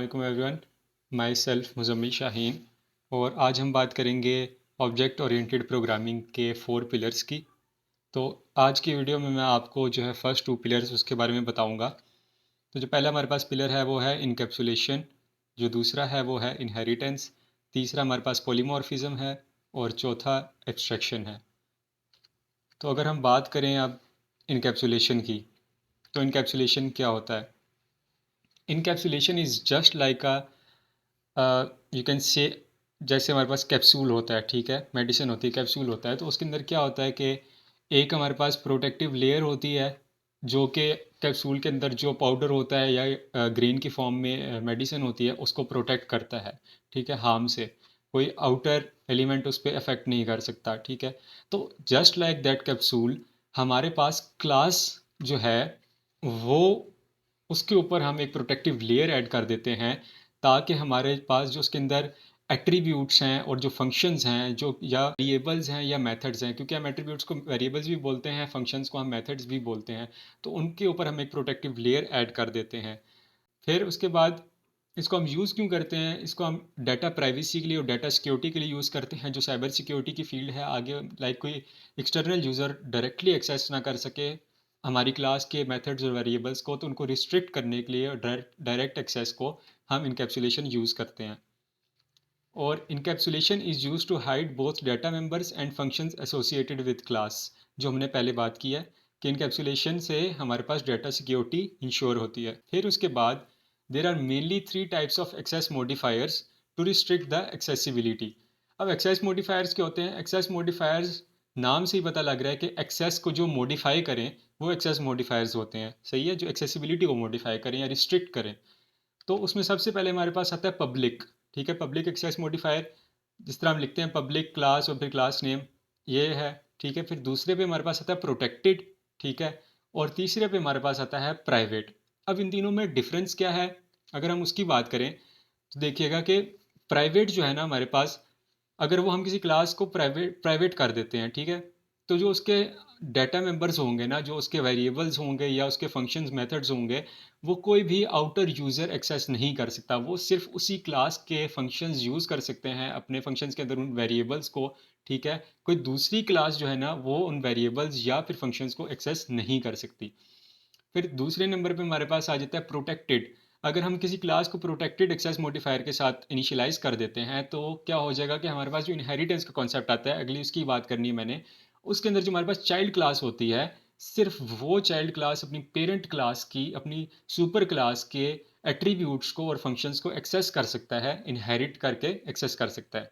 वालेकुम everyone. My self Muzammil Shaheen. और आज हम बात करेंगे ऑब्जेक्ट ओरिएंटेड प्रोग्रामिंग के 4 पिलर्स की। तो आज की वीडियो में मैं आपको जो है फर्स्ट 2 पिलर्स उसके बारे में बताऊंगा। तो जो पहला हमारे पास पिलर है वो है इनकैप्सुलेशन, जो दूसरा है वो है इनहेरिटेंस, तीसरा हमारे पास पॉलीमॉर्फिज्म है और चौथा एब्स्ट्रैक्शन है। तो अगर हम बात करें अब इनकैप्सुलेशन की, तो इनकैप्सुलेशन क्या होता है? Encapsulation is just like you can say, जैसे हमारे पास कैप्सूल होता है, ठीक है, मेडिसिन होती है, कैप्सूल होता है, तो उसके अंदर क्या होता है कि एक हमारे पास प्रोटेक्टिव लेयर होती है जो कि कैप्सूल के अंदर जो पाउडर होता है या ग्रीन की फॉर्म में मेडिसिन होती है उसको प्रोटेक्ट करता है, ठीक है, हार्म से। कोई आउटर एलिमेंट उस पर अफेक्ट नहीं कर सकता, ठीक है। तो जस्ट लाइक दैट कैप्सूल, हमारे पास क्लास जो है वो, उसके ऊपर हम एक प्रोटेक्टिव लेयर ऐड कर देते हैं ताकि हमारे पास जो उसके अंदर एट्रीब्यूट्स हैं और जो फंक्शंस हैं, जो या वेरिएबल्स हैं या मेथड्स हैं, क्योंकि हम एट्रीब्यूट्स को वेरिएबल्स भी बोलते हैं, फंक्शंस को हम मेथड्स भी बोलते हैं, तो उनके ऊपर हम एक प्रोटेक्टिव लेयर ऐड कर देते हैं। फिर उसके बाद इसको हम यूज़ क्यों करते हैं? इसको हम डाटा प्राइवेसी के लिए और डाटा सिक्योरिटी के लिए यूज़ करते हैं, जो साइबर सिक्योरिटी की फील्ड है आगे, लाइक कोई एक्सटर्नल यूज़र डायरेक्टली एक्सेस ना कर सके हमारी क्लास के मेथड्स और वेरिएबल्स को, तो उनको रिस्ट्रिक्ट करने के लिए और डायरेक्ट एक्सेस को हम इनकैप्सुलेशन यूज़ करते हैं। और encapsulation is use to hide both data members and functions associated with class, जो हमने पहले बात की है कि इनकैप्सुलेशन से हमारे पास डाटा सिक्योरिटी इंश्योर होती है। फिर उसके बाद there are mainly 3 types of access modifiers to restrict the accessibility. अब एक्सेस मॉडिफायर्स क्या होते हैं? एक्सेस मॉडिफायर्स, नाम से ही पता लग रहा है कि एक्सेस को जो मॉडिफाई करें वो एक्सेस मॉडिफायर्स होते हैं, सही है, जो एक्सेसिबिलिटी को मॉडिफाई करें या रिस्ट्रिक्ट करें। तो उसमें सबसे पहले हमारे पास आता है पब्लिक, ठीक है, पब्लिक एक्सेस मॉडिफायर। जिस तरह हम लिखते हैं पब्लिक क्लास और फिर क्लास नेम, ये है, ठीक है। फिर दूसरे पे हमारे पास आता है प्रोटेक्टेड, ठीक है, और तीसरे पे हमारे पास आता है प्राइवेट। अब इन तीनों में डिफरेंस क्या है अगर हम उसकी बात करें, तो देखिएगा कि प्राइवेट जो है ना हमारे पास, अगर वो हम किसी क्लास को प्राइवेट प्राइवेट कर देते हैं, ठीक है, तो जो उसके डाटा मेंबर्स होंगे ना, जो उसके वेरिएबल्स होंगे या उसके फंक्शंस मेथड्स होंगे, वो कोई भी आउटर यूज़र एक्सेस नहीं कर सकता। वो सिर्फ उसी क्लास के फंक्शंस यूज़ कर सकते हैं अपने फंक्शंस के अंदर उन वेरिएबल्स को, ठीक है। कोई दूसरी क्लास जो है ना वो उन वेरिएबल्स या फिर फंक्शंस को एक्सेस नहीं कर सकती। फिर दूसरे नंबर पे हमारे पास आ जाता है प्रोटेक्टेड। अगर हम किसी क्लास को प्रोटेक्टेड एक्सेस मॉडिफायर के साथ इनिशियलाइज कर देते हैं तो क्या हो जाएगा कि हमारे पास जो इनहेरिटेंस का कॉन्सेप्ट आता है, अगली उसकी बात करनी है मैंने, उसके अंदर जो हमारे पास चाइल्ड क्लास होती है, सिर्फ वो चाइल्ड क्लास अपनी पेरेंट क्लास की, अपनी सुपर क्लास के एट्रीब्यूट्स को और फंक्शंस को एक्सेस कर सकता है, इनहेरिट करके एक्सेस कर सकता है।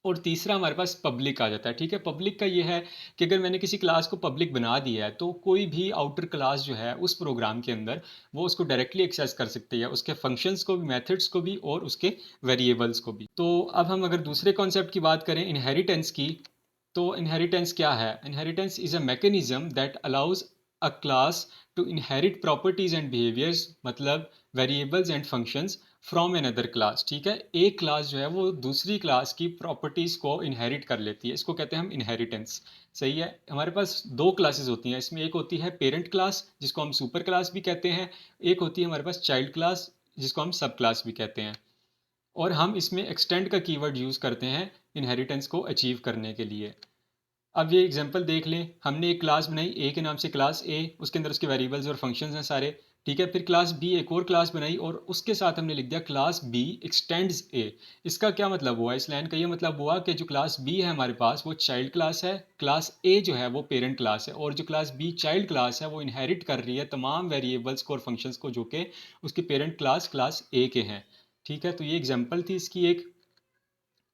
और तीसरा हमारे पास पब्लिक आ जाता है, ठीक है। पब्लिक का ये है कि अगर मैंने किसी क्लास को पब्लिक बना दिया है तो कोई भी आउटर क्लास जो है उस प्रोग्राम के अंदर वो उसको डायरेक्टली एक्सेस कर सकती है, उसके फंक्शंस को भी, मेथड्स को भी और उसके वेरिएबल्स को भी। तो अब हम अगर दूसरे कॉन्सेप्ट की बात करें इनहेरिटेंस की, तो इनहेरिटेंस क्या है? Inheritance is a mechanism that allows a class to inherit properties and behaviours, मतलब variables and functions from another class, ठीक है। एक क्लास जो है वो दूसरी क्लास की प्रॉपर्टीज को इनहेरिट कर लेती है, इसको कहते हैं हम इनहेरिटेंस, सही है। हमारे पास 2 क्लासेस होती हैं इसमें, एक होती है पेरेंट क्लास जिसको हम सुपर क्लास भी कहते हैं, एक होती है हमारे पास चाइल्ड क्लास जिसको हम सब क्लास भी कहते हैं। और हम इसमें एक्सटेंड का कीवर्ड यूज़ करते हैं इनहेरिटेंस को अचीव करने के लिए। अब ये एग्जांपल देख लें, हमने एक क्लास बनाई ए के नाम से, क्लास ए, उसके अंदर उसके वेरिएबल्स और फंक्शंस हैं सारे, ठीक है। फिर क्लास बी एक और क्लास बनाई और उसके साथ हमने लिख दिया क्लास बी एक्सटेंड्स ए। इसका क्या मतलब हुआ? इस लाइन का ये मतलब हुआ कि जो क्लास बी है हमारे पास वो चाइल्ड क्लास है, क्लास ए जो है वो पेरेंट क्लास है, और जो क्लास बी चाइल्ड क्लास है वो इनहेरिट कर रही है तमाम वेरिएबल्स को और फंक्शंस को जो कि उसकी पेरेंट क्लास क्लास ए के हैं, ठीक है। तो ये एग्जाम्पल थी इसकी एक।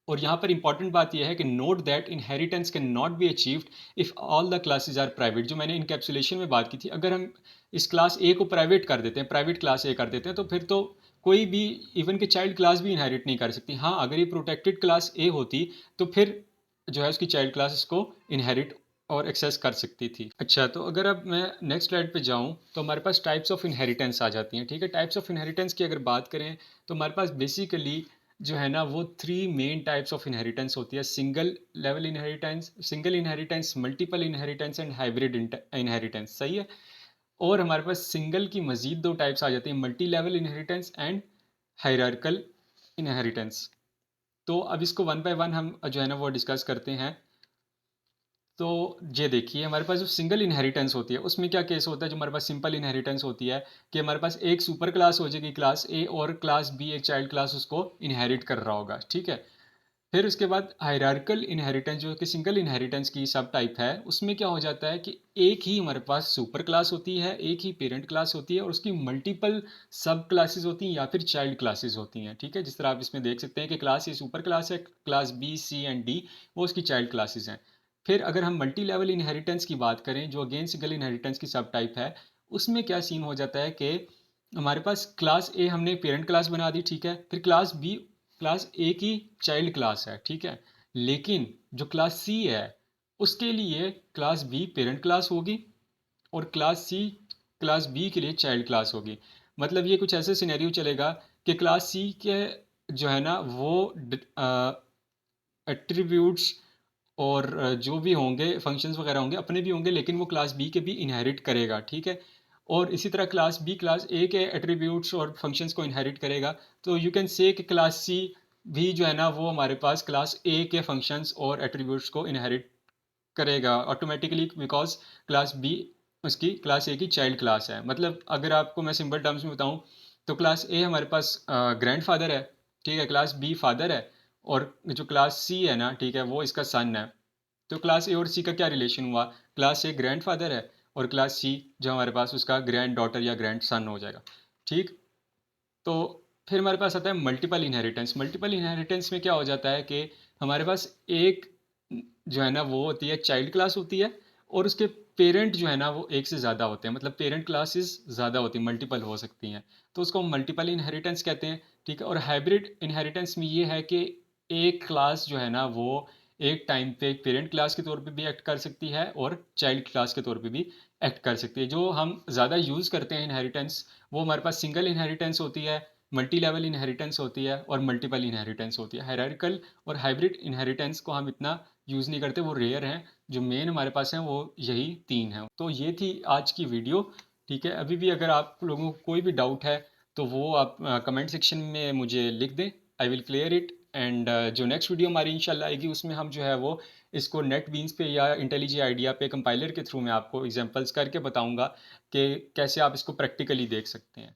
और यहाँ पर इंपॉर्टेंट बात यह है कि note that inheritance can not be achieved if all the classes are private. जो मैंने इनकैप्सुलेशन में बात की थी, अगर हम इस क्लास ए को प्राइवेट कर देते हैं, प्राइवेट क्लास ए कर देते हैं, तो फिर तो कोई भी, इवन के चाइल्ड क्लास भी इनहेरिट नहीं कर सकती। हाँ, अगर ये प्रोटेक्टेड क्लास ए होती तो फिर जो है उसकी चाइल्ड क्लास इसको इनहेरिट और एक्सेस कर सकती थी। अच्छा, तो अगर अब मैं नेक्स्ट स्लाइड पे जाऊं तो हमारे पास टाइप्स ऑफ इनहेरिटेंस आ जाती हैं, ठीक है। टाइप्स ऑफ इनहेरिटेंस की अगर बात करें तो हमारे पास बेसिकली जो है ना वो 3 मेन टाइप्स ऑफ इनहेरिटेंस होती है: single level inheritance, single inheritance, multiple inheritance and hybrid inheritance, सही है। और हमारे पास सिंगल की मजीद 2 टाइप्स आ जाती हैं: multi level inheritance and hierarchical inheritance. तो अब इसको वन बाय वन हम जो है ना वो डिस्कस करते हैं। तो ये देखिए, हमारे पास जो सिंगल इनहेरिटेंस होती है उसमें क्या केस होता है। जो हमारे पास सिंपल इनहेरिटेंस होती है कि हमारे पास एक सुपर क्लास हो जाएगी क्लास ए, और क्लास बी एक चाइल्ड क्लास उसको इनहेरिट कर रहा होगा, ठीक है। फिर उसके बाद हायरार्कल इनहेरिटेंस जो कि सिंगल इनहेरिटेंस की सब टाइप है, उसमें क्या हो जाता है कि एक ही हमारे पास सुपर क्लास होती है, एक ही पेरेंट क्लास होती है, और उसकी मल्टीपल सब क्लासेस होती हैं या फिर चाइल्ड क्लासेस होती हैं, ठीक है। जिस तरह आप इसमें देख सकते हैं कि क्लास ए सुपर क्लास है, class B C and D वो उसकी चाइल्ड क्लासेस हैं। फिर अगर हम मल्टी लेवल इनहेरिटेंस की बात करें, जो अगेन सिंगल इनहेरिटेंस की सब टाइप है, उसमें क्या सीन हो जाता है कि हमारे पास क्लास ए हमने पेरेंट क्लास बना दी, ठीक है। फिर क्लास ए की चाइल्ड क्लास है, ठीक है। लेकिन जो क्लास सी है उसके लिए क्लास बी पेरेंट क्लास होगी, और क्लास सी क्लास बी के लिए चाइल्ड क्लास होगी। मतलब ये कुछ ऐसे सिनेरियो चलेगा कि क्लास सी के जो है ना वो एट्रीब्यूट्स और जो भी होंगे फंक्शंस वगैरह होंगे अपने भी होंगे, लेकिन वो क्लास बी के भी इनहेरिट करेगा, ठीक है। और इसी तरह क्लास बी क्लास ए के एट्रीब्यूट्स और फंक्शंस को इनहेरिट करेगा। तो यू कैन से कि क्लास सी भी जो है ना वो हमारे पास क्लास ए के फंक्शंस और एट्रीब्यूट्स को इनहेरिट करेगा ऑटोमेटिकली, बिकॉज क्लास बी उसकी क्लास ए की चाइल्ड क्लास है। मतलब अगर आपको मैं सिंपल टर्म्स में बताऊं, तो क्लास ए हमारे पास ग्रैंड फादर है, ठीक है, क्लास बी फादर है, और जो क्लास सी है ना, ठीक है, वो इसका सन है। तो क्लास ए और सी का क्या रिलेशन हुआ, क्लास ए ग्रैंड फादर है, और क्लास सी जो हमारे पास उसका ग्रैंड डॉटर या ग्रैंड सन हो जाएगा, ठीक। तो फिर हमारे पास आता है मल्टीपल इनहेरिटेंस। मल्टीपल इनहेरिटेंस में क्या हो जाता है कि हमारे पास एक जो है ना वो होती है चाइल्ड क्लास होती है, और उसके पेरेंट जो है ना वो एक से ज़्यादा होते हैं, मतलब पेरेंट क्लासेस ज़्यादा होती हैं, मल्टीपल हो सकती हैं। तो उसको हम मल्टीपल इनहेरिटेंस कहते हैं, ठीक है। और हाइब्रिड इनहेरिटेंस में ये है कि एक क्लास जो है ना वो एक टाइम पे पेरेंट क्लास के तौर पे भी एक्ट कर सकती है और चाइल्ड क्लास के तौर पे भी एक्ट कर सकती है। जो हम ज़्यादा यूज़ करते हैं इनहेरिटेंस, वो हमारे पास सिंगल इनहेरिटेंस होती है, मल्टी लेवल इनहेरिटेंस होती है, और मल्टीपल इनहेरिटेंस होती है। हायरार्किकल और हाइब्रिड इनहेरिटेंस को हम इतना यूज़ नहीं करते, वो रेयर हैं। जो मेन हमारे पास हैं वो यही तीन हैं। तो ये थी आज की वीडियो, ठीक है। अभी भी अगर आप लोगों को कोई भी डाउट है तो वो आप कमेंट सेक्शन में मुझे लिख दें, I will clear it. And जो नेक्स्ट वीडियो हमारी इंशाल्लाह आएगी उसमें हम जो है वो इसको नेट बीन्स पे या इंटेलिजी आइडिया पे कंपाइलर के थ्रू मैं आपको एग्जांपल्स करके बताऊंगा कि कैसे आप इसको प्रैक्टिकली देख सकते हैं।